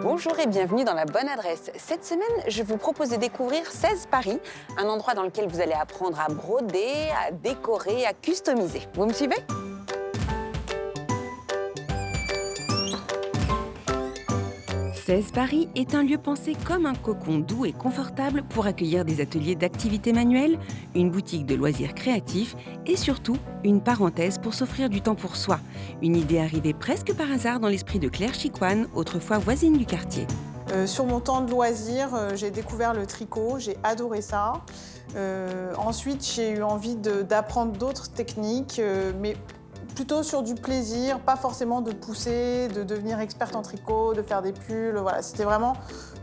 Bonjour et bienvenue dans la bonne adresse. Cette semaine, je vous propose de découvrir 16 Paris, un endroit dans lequel vous allez apprendre à broder, à décorer, à customiser. Vous me suivez ? 16 Paris est un lieu pensé comme un cocon doux et confortable pour accueillir des ateliers d'activités manuelles, une boutique de loisirs créatifs et surtout une parenthèse pour s'offrir du temps pour soi. Une idée arrivée presque par hasard dans l'esprit de Claire Chicoine, autrefois voisine du quartier. Sur mon temps de loisirs, j'ai découvert le tricot, j'ai adoré ça. Ensuite, j'ai eu envie d'apprendre d'autres techniques, mais plutôt sur du plaisir, pas forcément de pousser, de devenir experte en tricot, de faire des pulls. Voilà, c'était vraiment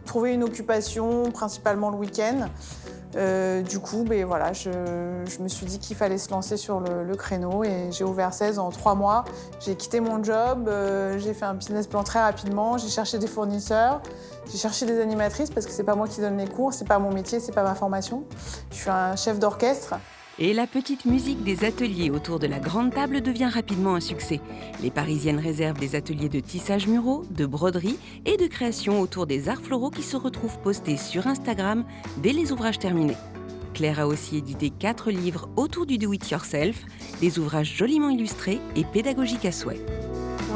trouver une occupation, principalement le week-end. Du coup, voilà, je me suis dit qu'il fallait se lancer sur le créneau et j'ai ouvert 16 en 3 mois. J'ai quitté mon job, j'ai fait un business plan très rapidement, j'ai cherché des fournisseurs, j'ai cherché des animatrices parce que c'est pas moi qui donne les cours, c'est pas mon métier, c'est pas ma formation. Je suis un chef d'orchestre. Et la petite musique des ateliers autour de la grande table devient rapidement un succès. Les Parisiennes réservent des ateliers de tissage muraux, de broderie et de création autour des arts floraux qui se retrouvent postés sur Instagram dès les ouvrages terminés. Claire a aussi édité 4 livres autour du do-it-yourself, des ouvrages joliment illustrés et pédagogiques à souhait.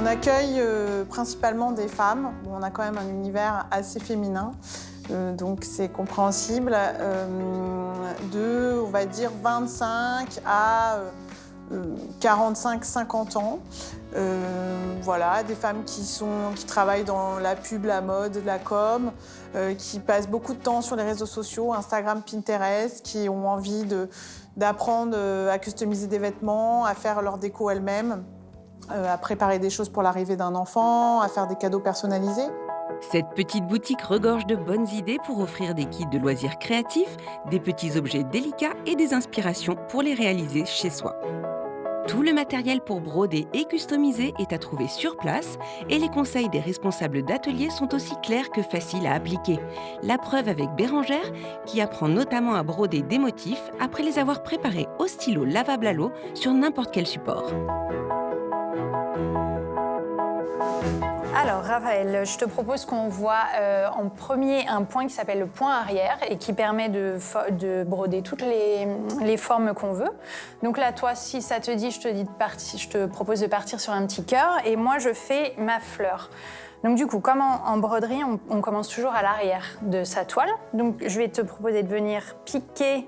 On accueille principalement des femmes. On a quand même un univers assez féminin. Donc c'est compréhensible, de, on va dire, 25 à 45-50 ans. Voilà, des femmes qui travaillent dans la pub, la mode, la com, qui passent beaucoup de temps sur les réseaux sociaux, Instagram, Pinterest, qui ont envie d'apprendre à customiser des vêtements, à faire leur déco elles-mêmes, à préparer des choses pour l'arrivée d'un enfant, à faire des cadeaux personnalisés. Cette petite boutique regorge de bonnes idées pour offrir des kits de loisirs créatifs, des petits objets délicats et des inspirations pour les réaliser chez soi. Tout le matériel pour broder et customiser est à trouver sur place et les conseils des responsables d'atelier sont aussi clairs que faciles à appliquer. La preuve avec Bérangère, qui apprend notamment à broder des motifs après les avoir préparés au stylo lavable à l'eau sur n'importe quel support. Alors Raphaël, je te propose qu'on voit en premier un point qui s'appelle le point arrière et qui permet de broder toutes les formes qu'on veut. Donc là, toi, si ça te dit, je te propose de partir sur un petit cœur et moi, je fais ma fleur. Donc du coup, comme en broderie, on commence toujours à l'arrière de sa toile. Donc je vais te proposer de venir piquer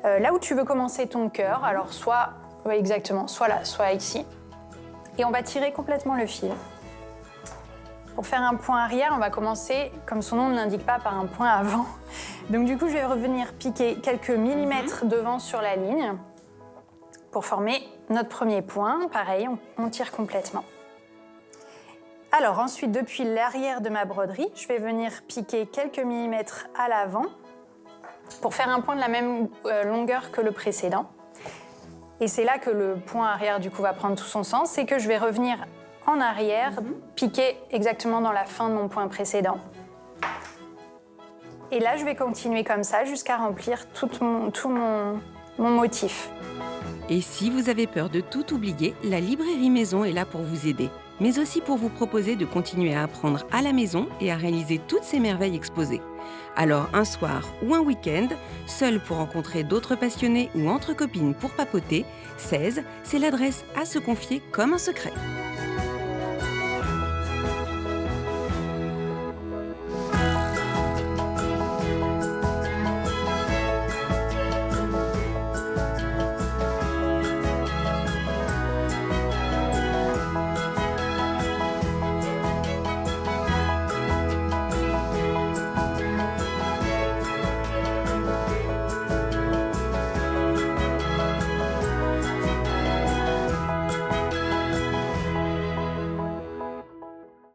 là où tu veux commencer ton cœur. Alors soit là, soit ici. Et on va tirer complètement le fil. Pour faire un point arrière, on va commencer, comme son nom ne l'indique pas, par un point avant. Donc du coup, je vais revenir piquer quelques millimètres devant sur la ligne pour former notre premier point. Pareil, on tire complètement. Alors ensuite, depuis l'arrière de ma broderie, je vais venir piquer quelques millimètres à l'avant pour faire un point de la même longueur que le précédent. Et c'est là que le point arrière du coup va prendre tout son sens, c'est que je vais revenir en arrière, piquer exactement dans la fin de mon point précédent. Et là, je vais continuer comme ça jusqu'à remplir tout mon motif. Et si vous avez peur de tout oublier, la librairie Maison est là pour vous aider, mais aussi pour vous proposer de continuer à apprendre à la maison et à réaliser toutes ces merveilles exposées. Alors un soir ou un week-end, seul pour rencontrer d'autres passionnés ou entre copines pour papoter, 16, c'est l'adresse à se confier comme un secret.